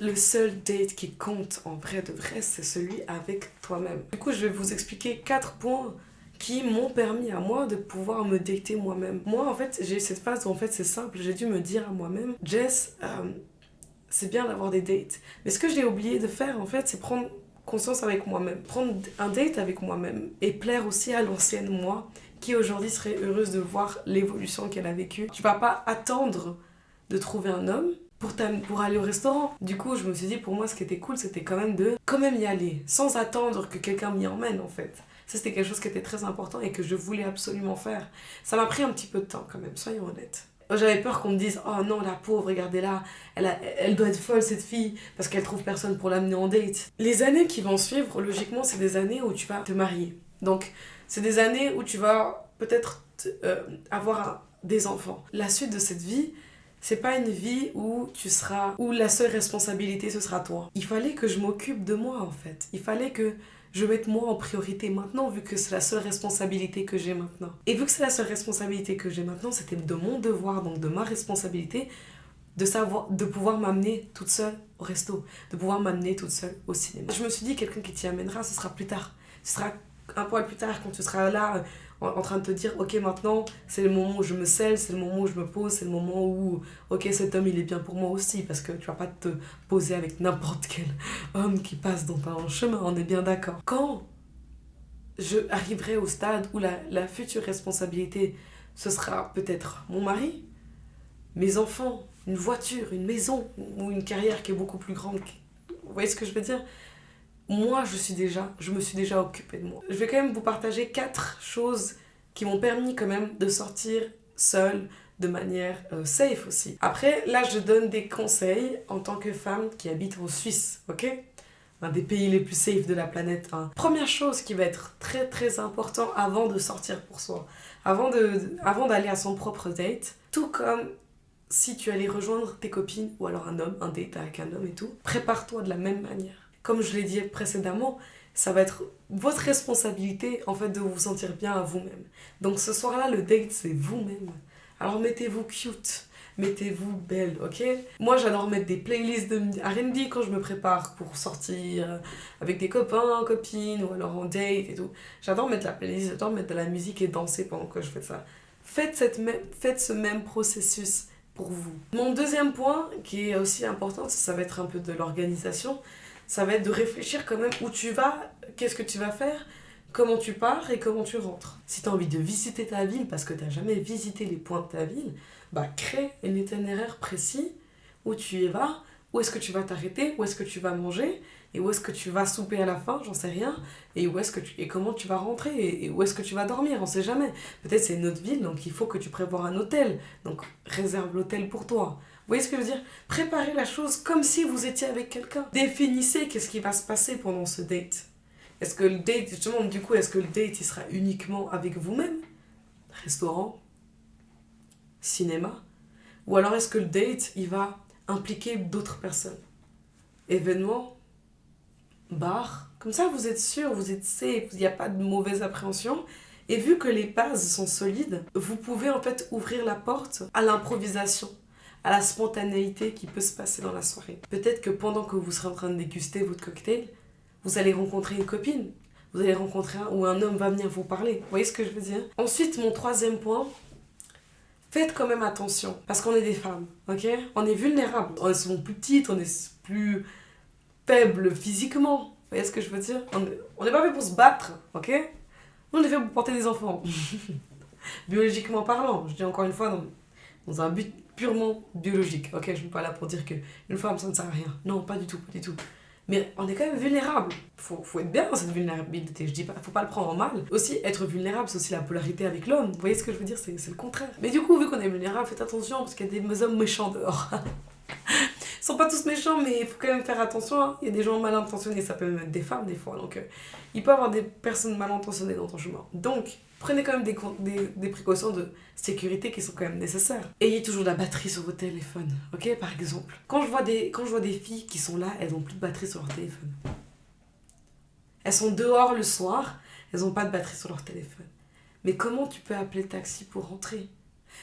Le seul date qui compte en vrai de vrai, c'est celui avec toi-même. Du coup, je vais vous expliquer 4 points qui m'ont permis à moi de pouvoir me dater moi-même. Moi, en fait, j'ai eu cette phase où en fait c'est simple, j'ai dû me dire à moi-même, Jess, c'est bien d'avoir des dates. Mais ce que j'ai oublié de faire, en fait, c'est prendre conscience avec moi-même. Prendre un date avec moi-même et plaire aussi à l'ancienne moi qui aujourd'hui serait heureuse de voir l'évolution qu'elle a vécue. Tu vas pas attendre de trouver un homme pour aller au restaurant. Du coup, je me suis dit, pour moi, ce qui était cool, c'était quand même y aller, sans attendre que quelqu'un m'y emmène, en fait. Ça, c'était quelque chose qui était très important et que je voulais absolument faire. Ça m'a pris un petit peu de temps, quand même, soyons honnêtes. J'avais peur qu'on me dise, oh non, la pauvre, regardez-la, elle doit être folle, cette fille, parce qu'elle trouve personne pour l'amener en date. Les années qui vont suivre, logiquement, c'est des années où tu vas te marier. Donc, c'est des années où tu vas peut-être avoir des enfants. La suite de cette vie, c'est pas une vie où la seule responsabilité ce sera toi. Il fallait que je m'occupe de moi en fait. Il fallait que je mette moi en priorité maintenant vu que c'est la seule responsabilité que j'ai maintenant. Et vu que c'est la seule responsabilité que j'ai maintenant, c'était de mon devoir, donc de ma responsabilité, de pouvoir m'amener toute seule au resto, de pouvoir m'amener toute seule au cinéma. Je me suis dit, quelqu'un qui t'y amènera, ce sera plus tard. Ce sera un poil plus tard quand tu seras là en train de te dire, ok, maintenant c'est le moment où je me scelle, c'est le moment où je me pose, c'est le moment où, ok, cet homme il est bien pour moi aussi, parce que tu vas pas te poser avec n'importe quel homme qui passe dans ton chemin, on est bien d'accord. Quand je arriverai au stade où la future responsabilité, ce sera peut-être mon mari, mes enfants, une voiture, une maison ou une carrière qui est beaucoup plus grande. Vous voyez ce que je veux dire? Moi, je me suis déjà occupée de moi. Je vais quand même vous partager 4 choses qui m'ont permis quand même de sortir seule de manière safe aussi. Après, là, je donne des conseils en tant que femme qui habite en Suisse, ok? Un des pays les plus safe de la planète. Hein. Première chose qui va être très très important avant de sortir pour soi, avant d'aller à son propre date, tout comme si tu allais rejoindre tes copines ou alors un homme, un date avec un homme et tout, prépare-toi de la même manière. Comme je l'ai dit précédemment, ça va être votre responsabilité en fait de vous sentir bien à vous-même. Donc ce soir-là, le date c'est vous-même. Alors mettez-vous cute, mettez-vous belle, ok? Moi j'adore mettre des playlists de R&B quand je me prépare pour sortir avec des copains, copines ou alors en date et tout. J'adore mettre la playlist, j'adore mettre de la musique et danser pendant que je fais ça. Faites ce même processus pour vous. Mon deuxième point, qui est aussi important, ça va être un peu de l'organisation, ça va être de réfléchir quand même où tu vas, qu'est-ce que tu vas faire, comment tu pars et comment tu rentres. Si tu as envie de visiter ta ville parce que tu n'as jamais visité les points de ta ville, bah crée un itinéraire précis où tu y vas, où est-ce que tu vas t'arrêter, où est-ce que tu vas manger et où est-ce que tu vas souper à la fin, j'en sais rien, et comment tu vas rentrer et où est-ce que tu vas dormir, on sait jamais. Peut-être c'est une autre ville, donc il faut que tu prévoies un hôtel, donc réserve l'hôtel pour toi. Vous voyez ce que je veux dire? Préparez la chose comme si vous étiez avec quelqu'un. Définissez qu'est-ce qui va se passer pendant ce date. Est-ce que le date, justement, du coup, est-ce que le date, il sera uniquement avec vous-même? Restaurant? Cinéma? Ou alors est-ce que le date, il va impliquer d'autres personnes? Événements? Bar? Comme ça, vous êtes sûr, vous êtes safe, il n'y a pas de mauvaise appréhension. Et vu que les bases sont solides, vous pouvez en fait ouvrir la porte à l'improvisation, à la spontanéité qui peut se passer dans la soirée. Peut-être que pendant que vous serez en train de déguster votre cocktail, vous allez rencontrer une copine, vous allez rencontrer ou un homme va venir vous parler. Vous voyez ce que je veux dire? Ensuite, mon troisième point, faites quand même attention, parce qu'on est des femmes, ok? On est vulnérables, on est plus petites, on est plus faibles physiquement. Vous voyez ce que je veux dire? On n'est pas fait pour se battre, ok? Nous, on est fait pour porter des enfants. Biologiquement parlant, je dis encore une fois, dans un but purement biologique. Ok, je ne suis pas là pour dire qu'une femme, ça ne sert à rien. Non, pas du tout, pas du tout. Mais on est quand même vulnérable. Faut être bien dans cette vulnérabilité. Je dis pas, faut pas le prendre en mal. Aussi, être vulnérable, c'est aussi la polarité avec l'homme. Vous voyez ce que je veux dire? C'est le contraire. Mais du coup, vu qu'on est vulnérable, faites attention parce qu'il y a des hommes méchants dehors. Ils sont pas tous méchants, mais il faut quand même faire attention. Hein. Il y a des gens mal intentionnés, ça peut même être des femmes des fois. Donc, il peut y avoir des personnes mal intentionnées dans ton chemin. Donc, prenez quand même des précautions de sécurité qui sont quand même nécessaires. Ayez toujours de la batterie sur vos téléphones, ok? Par exemple, quand je vois des filles qui sont là, elles n'ont plus de batterie sur leur téléphone. Elles sont dehors le soir, elles n'ont pas de batterie sur leur téléphone. Mais comment tu peux appeler le taxi pour rentrer?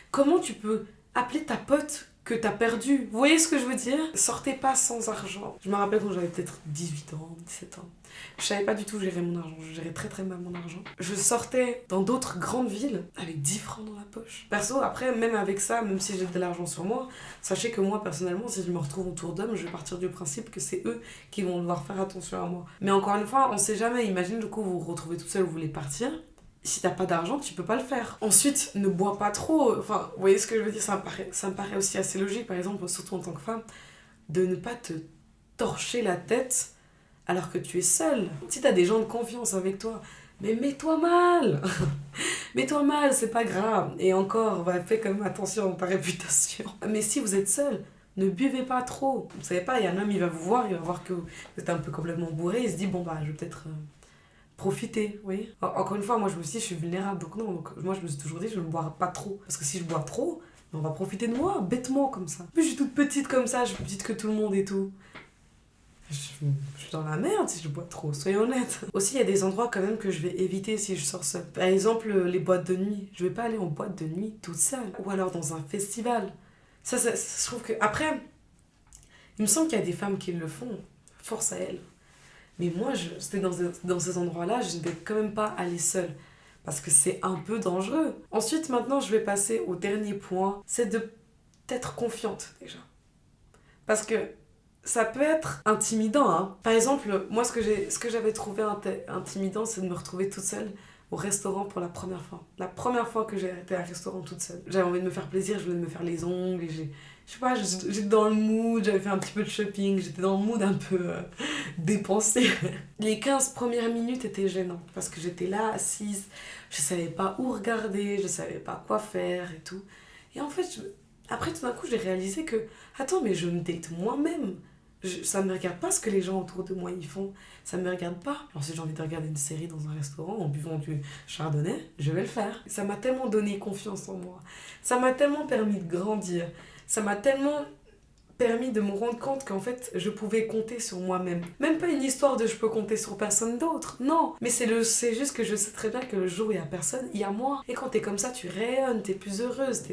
Comment tu peux appeler ta pote que t'as perdu. Vous voyez ce que je veux dire? Sortez pas sans argent. Je me rappelle quand j'avais peut-être 18 ans, 17 ans. Je savais pas du tout gérer mon argent. Je gérais très très mal mon argent. Je sortais dans d'autres grandes villes avec 10 francs dans la poche. Perso, après, même avec ça, même si j'ai de l'argent sur moi, sachez que moi, personnellement, si je me retrouve autour d'hommes, je vais partir du principe que c'est eux qui vont devoir faire attention à moi. Mais encore une fois, on sait jamais. Imagine, du coup, vous vous retrouvez tout seul, vous voulez partir. Si t'as pas d'argent, tu peux pas le faire. Ensuite, ne bois pas trop. Enfin, vous voyez ce que je veux dire? Ça me paraît aussi assez logique, par exemple, surtout en tant que femme, de ne pas te torcher la tête alors que tu es seule. Si t'as des gens de confiance avec toi, mais mets-toi mal. Mets-toi mal, c'est pas grave. Et encore, fais quand même attention à ta réputation. Mais si vous êtes seul, ne buvez pas trop. Vous savez pas, il y a un homme, il va vous voir, il va voir que vous êtes un peu complètement bourré, il se dit, bon bah, je vais peut-être profiter, oui. Encore une fois, moi je me suis dit, je suis vulnérable, donc non. Donc, moi je me suis toujours dit, je ne boirai pas trop. Parce que si je bois trop, on va profiter de moi, bêtement comme ça. Puis je suis toute petite comme ça, je suis plus petite que tout le monde et tout. Je suis dans la merde si je bois trop, soyons honnêtes. Aussi, il y a des endroits quand même que je vais éviter si je sors seule. Par exemple, les boîtes de nuit. Je vais pas aller en boîte de nuit toute seule. Ou alors dans un festival. Ça je trouve que... Après, il me semble qu'il y a des femmes qui le font. Force à elles. Mais moi, c'était dans ces endroits-là, je ne vais quand même pas aller seule. Parce que c'est un peu dangereux. Ensuite, maintenant, je vais passer au dernier point. C'est d'être confiante, déjà. Parce que ça peut être intimidant, hein. Par exemple, moi, ce que j'avais trouvé intimidant, c'est de me retrouver toute seule au restaurant pour la première fois. La première fois que j'ai été à un restaurant toute seule. J'avais envie de me faire plaisir, je voulais me faire les ongles, et je sais pas, j'étais dans le mood, j'avais fait un petit peu de shopping, j'étais dans le mood un peu dépensé. Les 15 premières minutes étaient gênantes parce que j'étais là, assise, je savais pas où regarder, je savais pas quoi faire et tout. Et en fait, après tout d'un coup, j'ai réalisé que, attends, mais je me date moi-même. Ça me regarde pas ce que les gens autour de moi y font. Ça me regarde pas. Alors si j'ai envie de regarder une série dans un restaurant en buvant du chardonnay, je vais le faire. Ça m'a tellement donné confiance en moi. Ça m'a tellement permis de grandir. Ça m'a tellement permis de me rendre compte qu'en fait, je pouvais compter sur moi-même. Même pas une histoire de je peux compter sur personne d'autre. Non. Mais c'est juste que je sais très bien que le jour où il y a personne, il y a moi. Et quand t'es comme ça, tu rayonnes, t'es plus heureuse,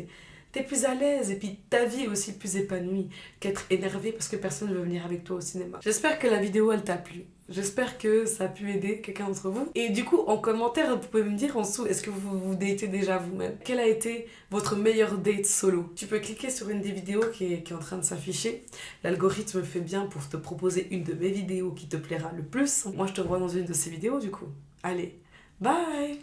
t'es plus à l'aise et puis ta vie est aussi plus épanouie qu'être énervée parce que personne ne veut venir avec toi au cinéma. J'espère que la vidéo elle t'a plu. J'espère que ça a pu aider quelqu'un d'entre vous. Et du coup, en commentaire, vous pouvez me dire en dessous, est-ce que vous vous datez déjà vous-même? Quel a été votre meilleur date solo? Tu peux cliquer sur une des vidéos qui est en train de s'afficher. L'algorithme fait bien pour te proposer une de mes vidéos qui te plaira le plus. Moi, je te vois dans une de ces vidéos du coup. Allez, bye!